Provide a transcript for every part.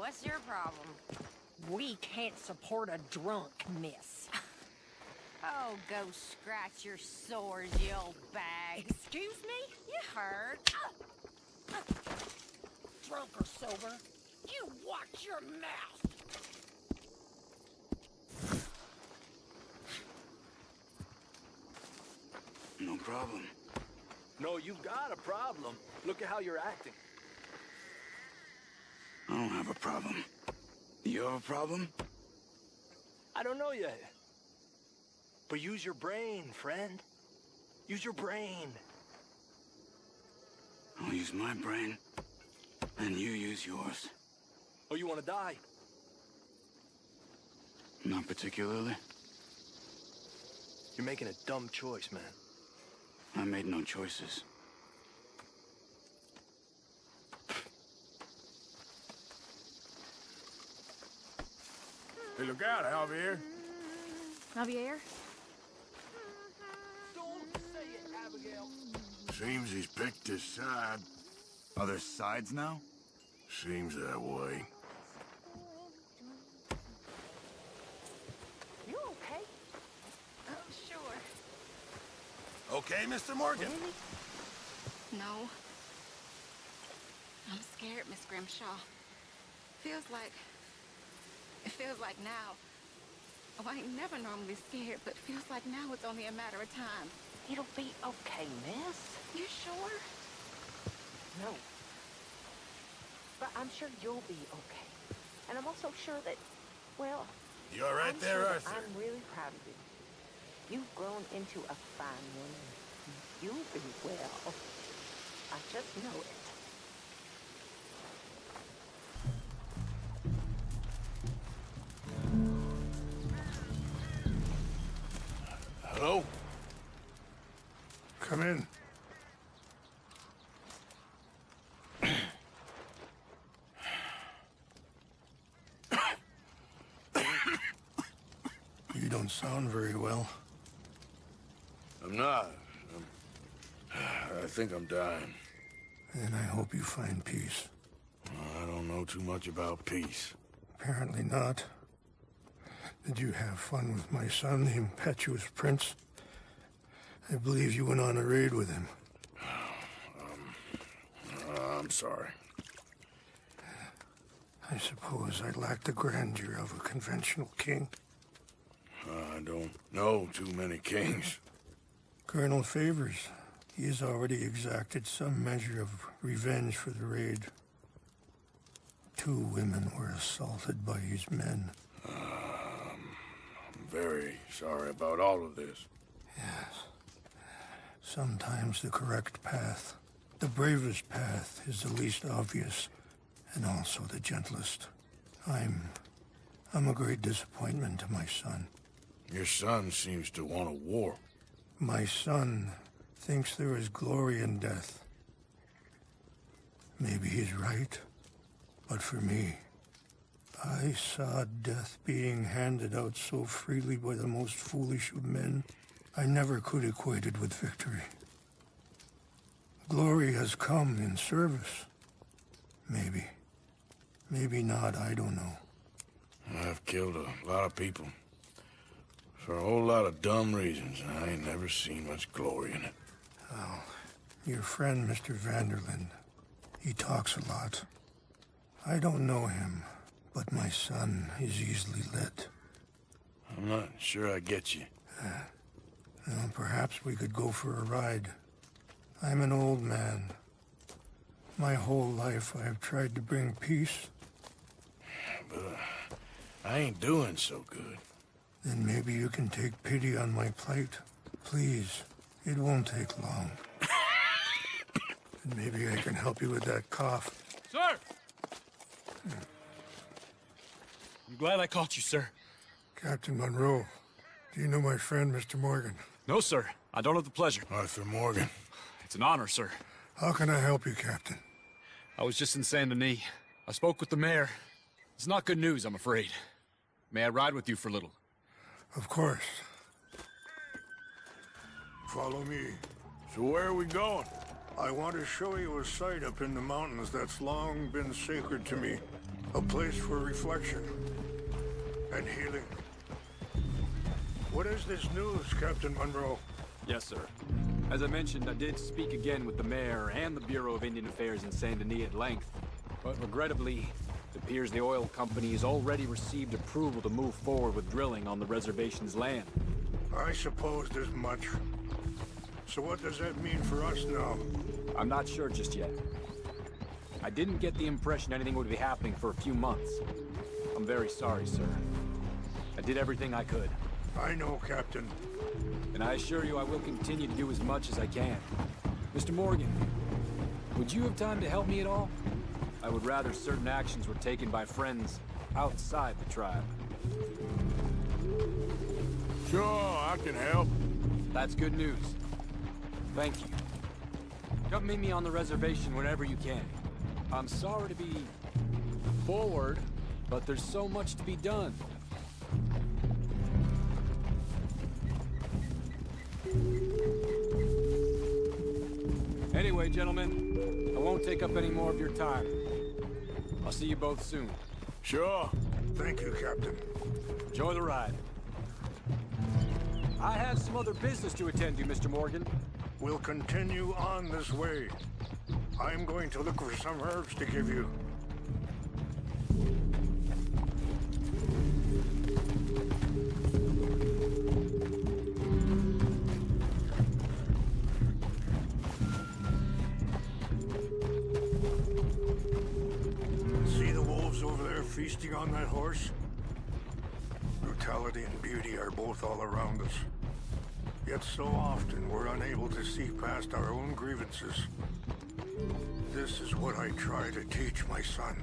What's your problem? We can't support a drunk, miss. Oh, go scratch your sores, you old bag. Excuse me? You heard. Drunk or sober, you watch your mouth. No problem. No, you've got a problem. Look at how you're acting. I don't have a problem. You have a problem? I don't know yet. But use your brain, friend. Use your brain. I'll use my brain, and you use yours. Oh, you want to die? Not particularly. You're making a dumb choice, man. I made no choices. Hey, look out, Javier. Javier? Don't say it, Abigail. Seems he's picked his side. Other sides now? Seems that way. You okay? Oh, sure. Okay, Mr. Morgan? No. I'm scared, Miss Grimshaw. It feels like now. Oh, I ain't never normally scared, but feels like now it's only a matter of time. It'll be okay, miss. You sure? No. But I'm sure you'll be okay. And I'm also sure that, well... You all right I'm there, sure that Arthur? I'm really proud of you. You've grown into a fine woman. You'll be well. I just know it. Hello? Come in. You don't sound very well. I'm not. I think I'm dying. And I hope you find peace. I don't know too much about peace. Apparently not. Did you have fun with my son, the impetuous prince? I believe you went on a raid with him. I'm sorry. I suppose I lack the grandeur of a conventional king. I don't know too many kings. Colonel Favors. He has already exacted some measure of revenge for the raid. 2 women were assaulted by his men. I'm very sorry about all of this. Yes. Sometimes the correct path, the bravest path, is the least obvious, and also the gentlest. I'm a great disappointment to my son. Your son seems to want a war. My son thinks there is glory in death. Maybe he's right, but for me, I saw death being handed out so freely by the most foolish of men, I never could equate it with victory. Glory has come in service. Maybe. Maybe not, I don't know. I've killed a lot of people. For a whole lot of dumb reasons, and I ain't never seen much glory in it. Oh, your friend, Mr. Vanderlyn, he talks a lot. I don't know him, but my son is easily led. I'm not sure I get you. Well, perhaps we could go for a ride. I'm an old man. My whole life I have tried to bring peace. But I ain't doing so good. Then maybe you can take pity on my plight. Please, it won't take long. And maybe I can help you with that cough. Sir! I'm glad I caught you, sir. Captain Monroe, do you know my friend, Mr. Morgan? No, sir. I don't have the pleasure. Arthur Morgan. It's an honor, sir. How can I help you, Captain? I was just in Saint Denis. I spoke with the mayor. It's not good news, I'm afraid. May I ride with you for a little? Of course. Follow me. So where are we going? I want to show you a site up in the mountains that's long been sacred to me. A place for reflection and healing. What is this news, Captain Monroe? Yes, sir. As I mentioned, I did speak again with the mayor and the Bureau of Indian Affairs in Saint Denis at length. But regrettably, it appears the oil company has already received approval to move forward with drilling on the reservation's land. I supposed as much. So what does that mean for us now? I'm not sure just yet. I didn't get the impression anything would be happening for a few months. I'm very sorry, sir. I did everything I could. I know, Captain. And I assure you I will continue to do as much as I can. Mr. Morgan, would you have time to help me at all? I would rather certain actions were taken by friends outside the tribe. Sure, I can help. That's good news. Thank you. Come meet me on the reservation whenever you can. I'm sorry to be forward, but there's so much to be done. Anyway, gentlemen, I won't take up any more of your time. I'll see you both soon. Sure. Thank you, Captain. Enjoy the ride. I have some other business to attend to, Mr. Morgan. We'll continue on this way. I'm going to look for some herbs to give you. See the wolves over there feasting on that horse? Brutality and beauty are both all around us. Yet so often we're unable to see past our own grievances. This is what I try to teach my son.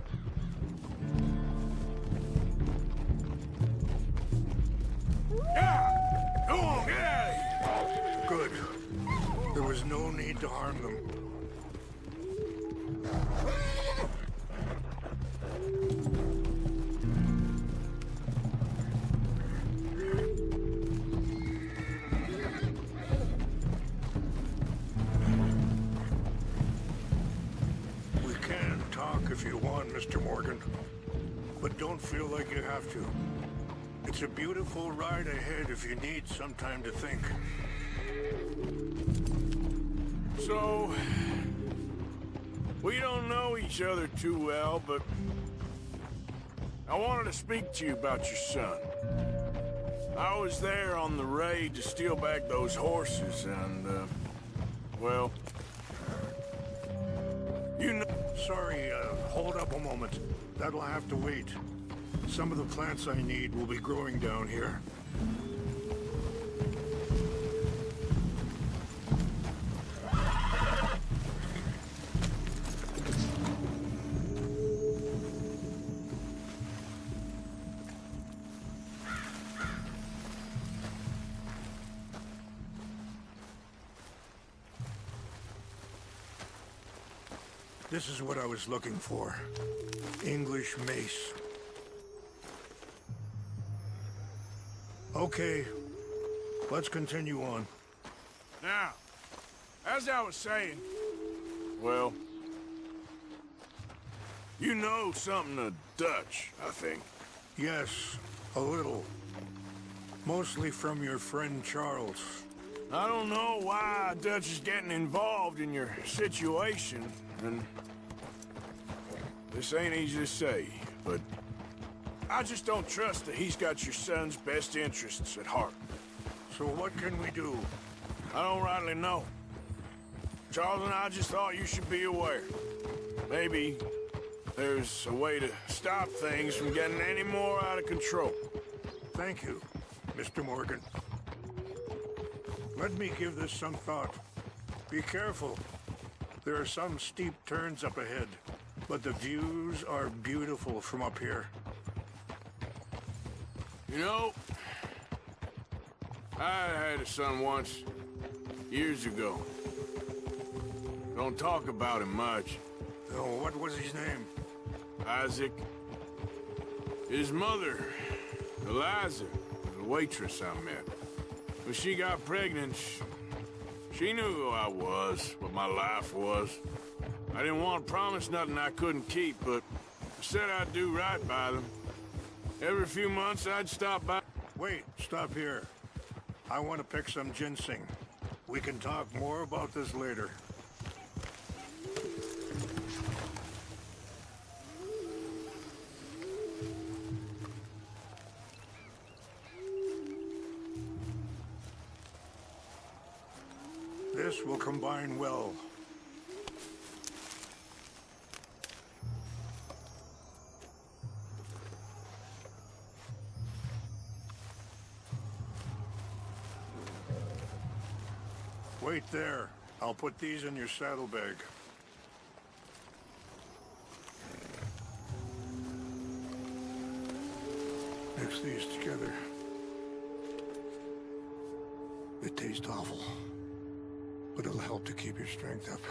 Yeah! Go on, get out of here! Good. There was no need to harm them. If you want, Mr. Morgan. But don't feel like you have to. It's a beautiful ride ahead if you need some time to think. So, we don't know each other too well, but I wanted to speak to you about your son. I was there on the raid to steal back those horses, and, well, you know... Sorry, hold up a moment. That'll have to wait. Some of the plants I need will be growing down here. This is what I was looking for. English mace. Okay, let's continue on. Now, as I was saying, well, you know something of Dutch, I think. Yes, a little. Mostly from your friend Charles. I don't know why Dutch is getting involved in your situation, and this ain't easy to say, but I just don't trust that he's got your son's best interests at heart. So what can we do? I don't rightly know. Charles and I just thought you should be aware. Maybe there's a way to stop things from getting any more out of control. Thank you, Mr. Morgan. Let me give this some thought. Be careful. There are some steep turns up ahead, but the views are beautiful from up here. You know, I had a son once, years ago. Don't talk about him much. Oh, what was his name? Isaac. His mother, Eliza, was a waitress I met. When she got pregnant, She knew who I was, what my life was. I didn't want to promise nothing I couldn't keep, but I said I'd do right by them. Every few months I'd stop by. Wait, stop here. I want to pick some ginseng. We can talk more about this later. This will combine well. Wait there. I'll put these in your saddlebag. Mix these together. It tastes awful, but it'll help to keep your strength up.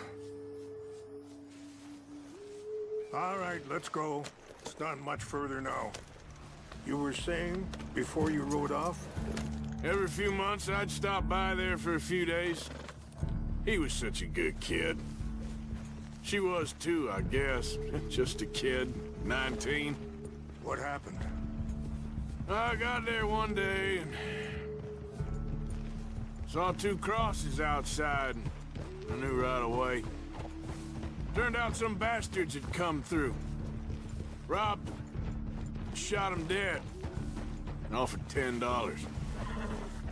All right, let's go. It's not much further now. You were saying before you rode off? Every few months I'd stop by there for a few days. He was such a good kid. She was too, I guess. Just a kid, 19. What happened? I got there one day and saw two crosses outside, and I knew right away. Turned out some bastards had come through. Robbed them, shot them dead, and offered $10.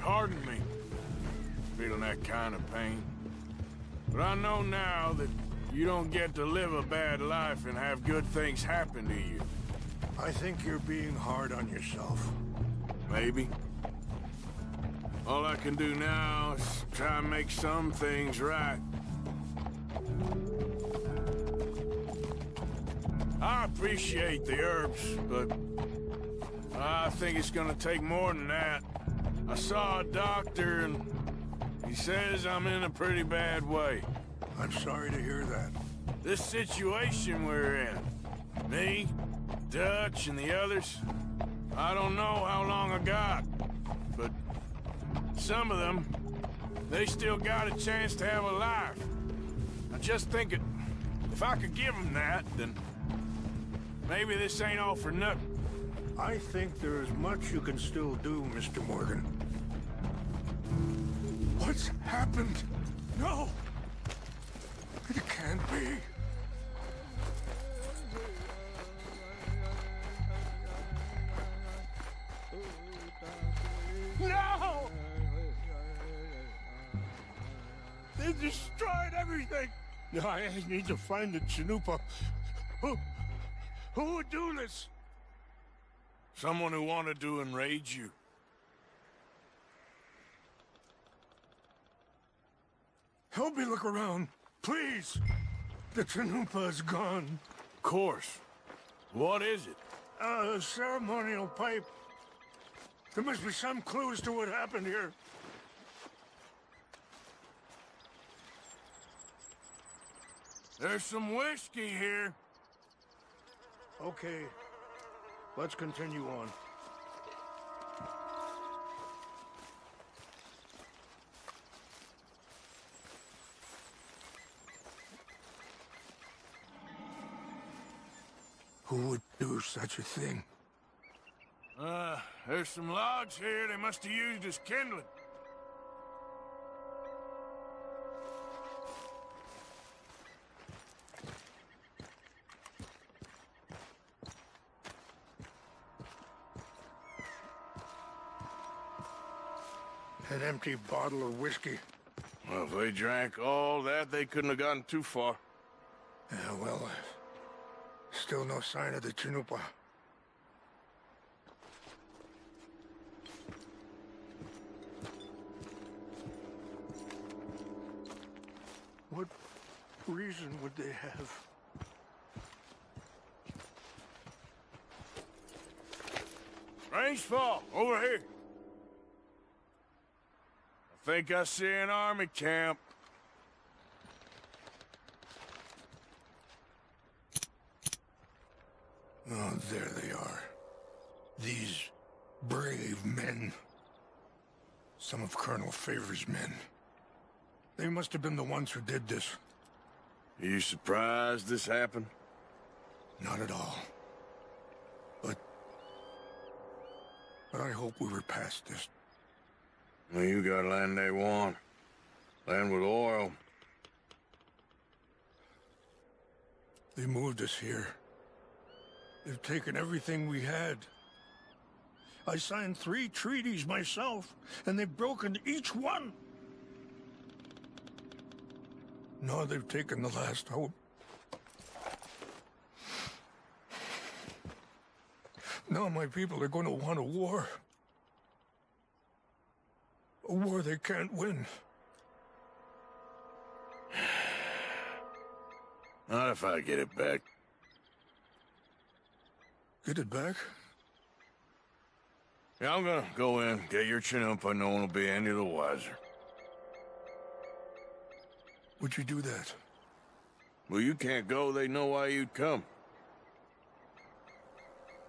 Hardened me, feeling that kind of pain. But I know now that you don't get to live a bad life and have good things happen to you. I think you're being hard on yourself. Maybe. All I can do now is try and make some things right. I appreciate the herbs, but I think it's gonna take more than that. I saw a doctor and he says I'm in a pretty bad way. I'm sorry to hear that. This situation we're in, me, Dutch, and the others, I don't know how long I got, but some of them, they still got a chance to have a life. I'm just thinking, if I could give them that, then maybe this ain't all for nothing. I think there is much you can still do, Mr. Morgan. What's happened? No! It can't be. No! They destroyed everything! I need to find the Chanupa. Who would do this? Someone who wanted to enrage you. Help me look around, please. The Chanupa is gone. Of course. What is it? A ceremonial pipe. There must be some clues to what happened here. There's some whiskey here. Okay, let's continue on. Who would do such a thing? There's some logs here they must have used as kindling. An empty bottle of whiskey. Well, if they drank all that, they couldn't have gotten too far. Yeah, well, still no sign of the Chanupa. What reason would they have? Range fall, over here. I think I see an army camp. Oh, there they are. These brave men. Some of Colonel Favor's men. They must have been the ones who did this. Are you surprised this happened? Not at all. But I hope we were past this. Well, you got land they want. Land with oil. They moved us here. They've taken everything we had. I signed 3 treaties myself, and they've broken each one. Now they've taken the last hope. Now my people are going to want a war. A war they can't win. Not if I get it back. Get it back? Yeah, I'm gonna go in, get your chin-up, and no one will be any the wiser. Would you do that? Well, you can't go, they know why you'd come.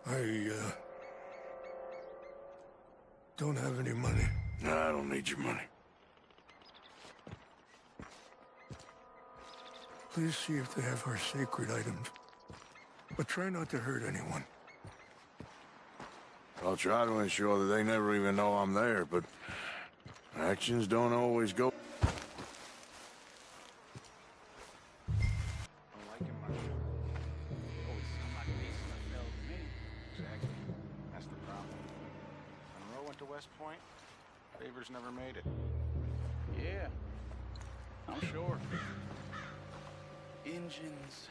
I don't have any money. No, I don't need your money. Please see if they have our sacred items. But try not to hurt anyone. I'll try to ensure that they never even know I'm there, but actions don't always go. That's the problem. Monroe went to West Point. Favors never made it. Yeah, I'm sure. Engines.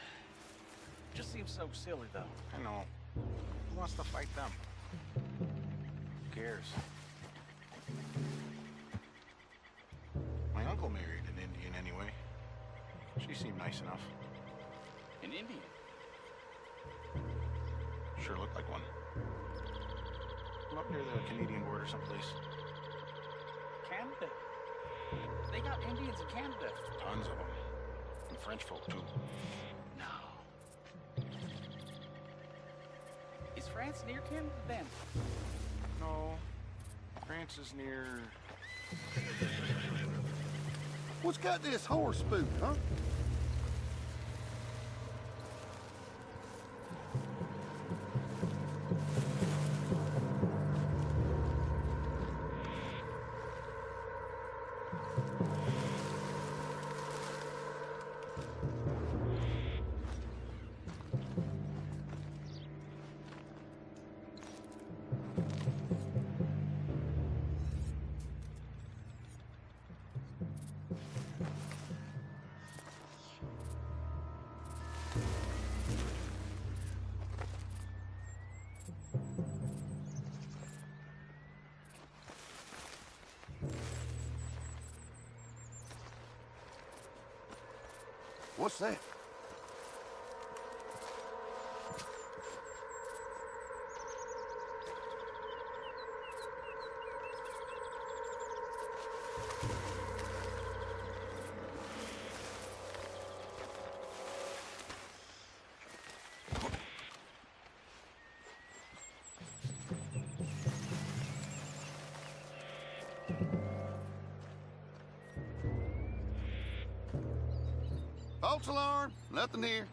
Just seems so silly, though. I know. Who wants to fight them? Who cares? My uncle married an Indian anyway. She seemed nice enough. An Indian? Sure looked like one. I'm up near the Canadian border someplace. Canada? They got Indians in Canada. Tons of them. And French folk, too. No. Is France near Canada, then? No. France is near... What's got this horse spook, huh? What's that? False alarm, nothing here.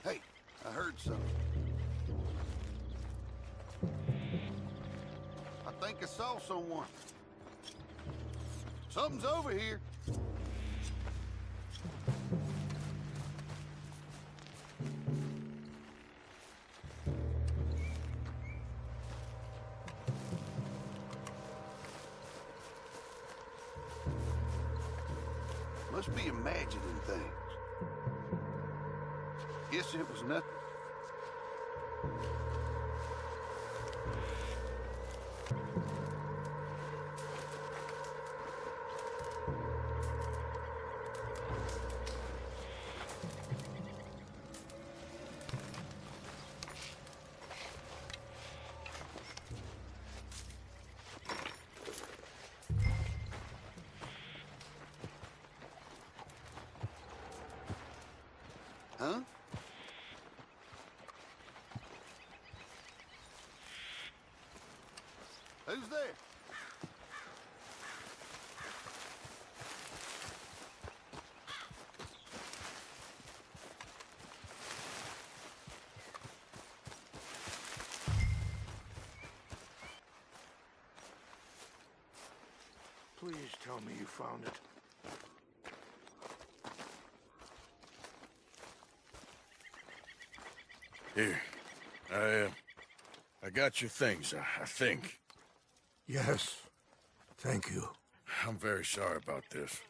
Hey, I heard something. I think I saw someone. Something's over here. Must be imagining things. Guess it was nothing. Huh? Who's there? Please tell me you found it. Here. I got your things, I think. Yes. Thank you. I'm very sorry about this.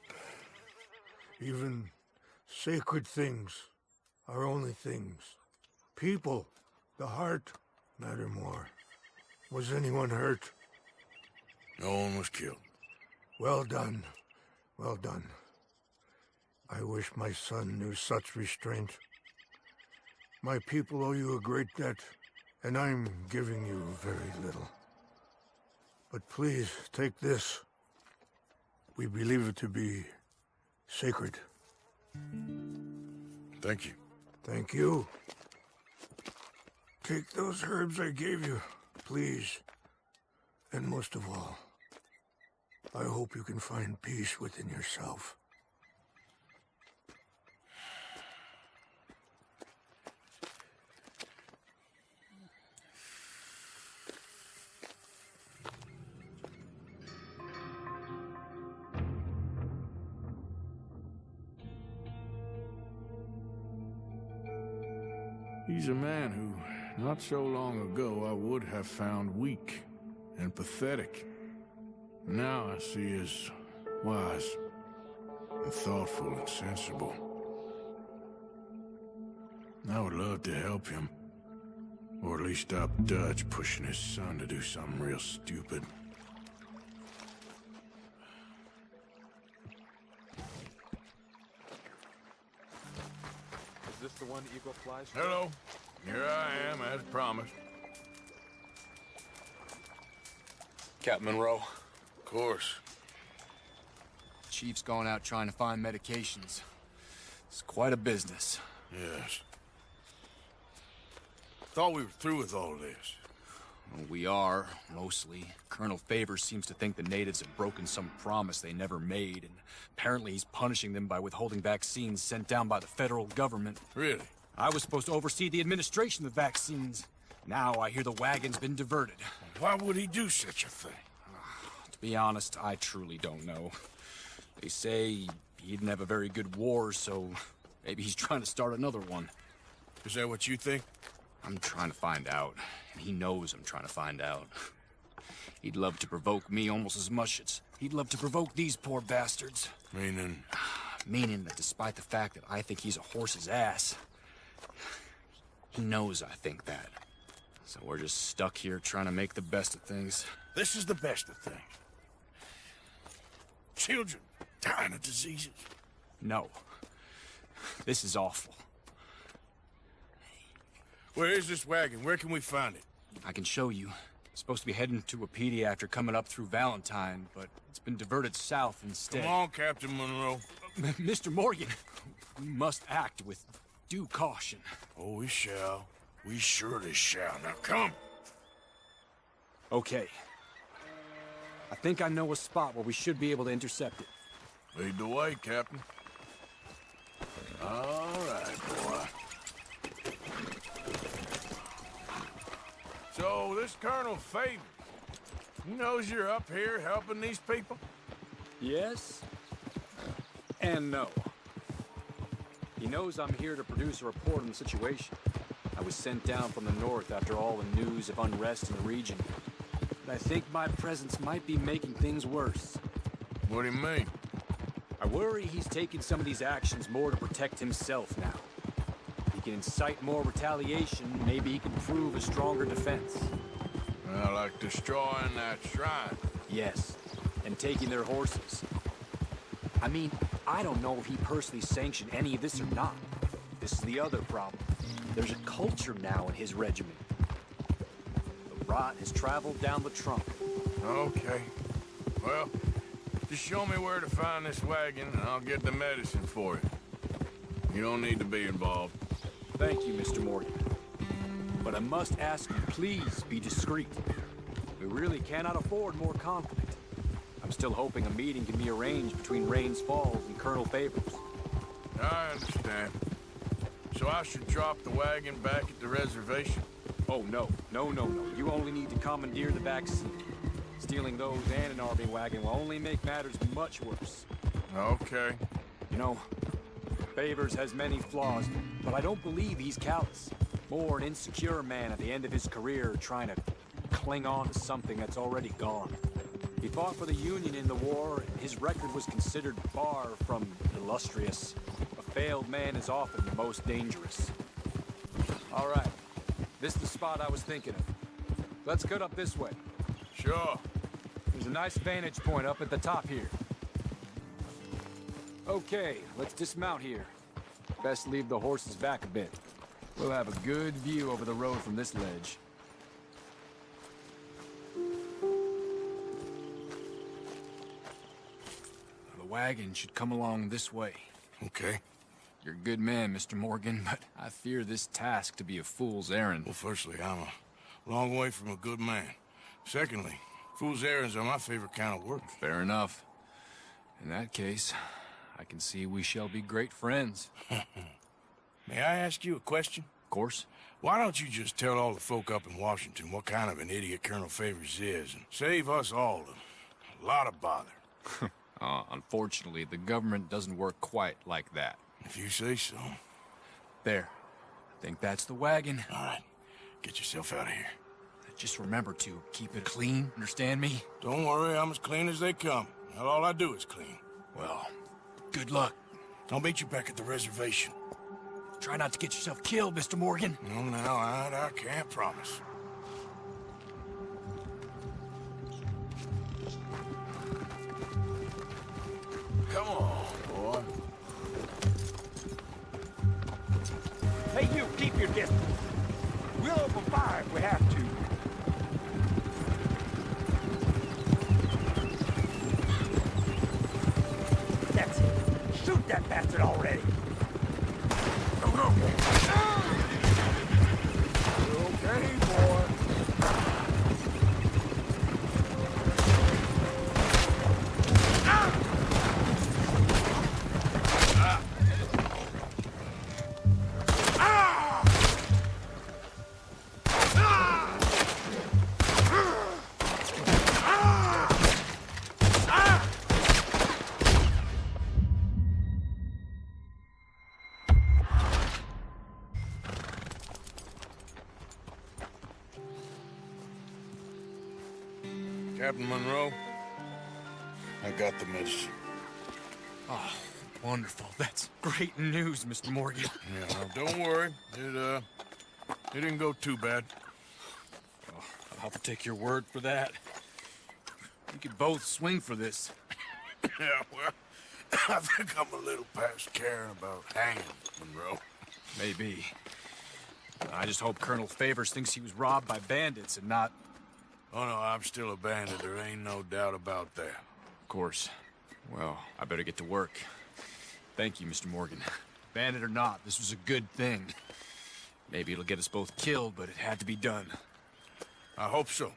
Even sacred things are only things. People, the heart, matter more. Was anyone hurt? No one was killed. Well done. Well done. I wish my son knew such restraint. My people owe you a great debt, and I'm giving you very little. But please, take this. We believe it to be sacred. Thank you. Thank you. Take those herbs I gave you, please. And most of all, I hope you can find peace within yourself. He's a man who, not so long ago, I would have found weak and pathetic. Now I see as wise and thoughtful and sensible. I would love to help him, or at least stop Dutch pushing his son to do something real stupid. Is this the one that Eagle flies for? Hello. Here I am, as promised. Captain Monroe. Of course. Chief's going out trying to find medications. It's quite a business. Yes. Thought we were through with all this. Well, we are, mostly. Colonel Favors seems to think the natives have broken some promise they never made, and apparently he's punishing them by withholding vaccines sent down by the federal government. Really? I was supposed to oversee the administration of the vaccines. Now I hear the wagon's been diverted. Why would he do such a thing? To be honest, I truly don't know. They say he didn't have a very good war, so maybe he's trying to start another one. Is that what you think? I'm trying to find out, and he knows I'm trying to find out. He'd love to provoke me almost as much as he'd love to provoke these poor bastards. Meaning? Meaning that despite the fact that I think he's a horse's ass, he knows I think that. So we're just stuck here trying to make the best of things. This is the best of things. Children dying of diseases. No. This is awful. Where is this wagon? Where can we find it? I can show you. It's supposed to be heading to Wapiti after coming up through Valentine, but it's been diverted south instead. Come on, Captain Monroe. Mr. Morgan, we must act with due caution. Oh, we shall. We surely shall. Now, come. Okay. I think I know a spot where we should be able to intercept it. Lead the way, Captain. All right, boy. So, this Colonel Favors, he knows you're up here helping these people? Yes. And no. He knows I'm here to produce a report on the situation. I was sent down from the north after all the news of unrest in the region. But I think my presence might be making things worse. What do you mean? I worry he's taking some of these actions more to protect himself now. If he can incite more retaliation, maybe he can prove a stronger defense. Well, like destroying that shrine. Yes, and taking their horses. I mean, I don't know if he personally sanctioned any of this or not. This is the other problem. There's a culture now in his regiment. The rot has traveled down the trunk. Okay. Well, just show me where to find this wagon, and I'll get the medicine for you. You don't need to be involved. Thank you, Mr. Morgan. But I must ask you, please be discreet. We really cannot afford more conflict. I'm still hoping a meeting can be arranged between Rains Falls and Colonel Favors. I understand. So I should drop the wagon back at the reservation? Oh, no. No. You only need to commandeer the back seat. Stealing those and an RV wagon will only make matters much worse. Okay. You know, Favors has many flaws, but I don't believe he's callous. More an insecure man at the end of his career trying to cling on to something that's already gone. He fought for the Union in the war, and his record was considered far from illustrious. A failed man is often the most dangerous. All right. This is the spot I was thinking of. Let's cut up this way. Sure. There's a nice vantage point up at the top here. Okay, let's dismount here. Best leave the horses back a bit. We'll have a good view over the road from this ledge. The wagon should come along this way. Okay. You're a good man, Mr. Morgan, but I fear this task to be a fool's errand. Well, firstly, I'm a long way from a good man. Secondly, fool's errands are my favorite kind of work. Fair enough. In that case, I can see we shall be great friends. May I ask you a question? Of course. Why don't you just tell all the folk up in Washington what kind of an idiot Colonel Favors is and save us all a lot of bother? Unfortunately, the government doesn't work quite like that. If you say so. There. I think that's the wagon. All right. Get yourself out of here. Just remember to keep it clean, understand me? Don't worry, I'm as clean as they come. Not all I do is clean. Well, good luck. I'll meet you back at the reservation. Try not to get yourself killed, Mr. Morgan. No, now, I can't promise. Come on, boy. Hey, you, keep your distance. We'll open fire if we have to. That's it. Shoot that bastard already. Go, go. Okay, boy. Captain Monroe, I got the medicine. Oh, wonderful. That's great news, Mr. Morgan. Yeah, well, don't worry. It didn't go too bad. Oh, I'll have to take your word for that. We could both swing for this. Yeah, well, I think I'm a little past caring about hanging, Monroe. Maybe. I just hope Colonel Favors thinks he was robbed by bandits and not... Oh, no, I'm still a bandit. There ain't no doubt about that. Of course. Well, I better get to work. Thank you, Mr. Morgan. Bandit or not, this was a good thing. Maybe it'll get us both killed, but it had to be done. I hope so.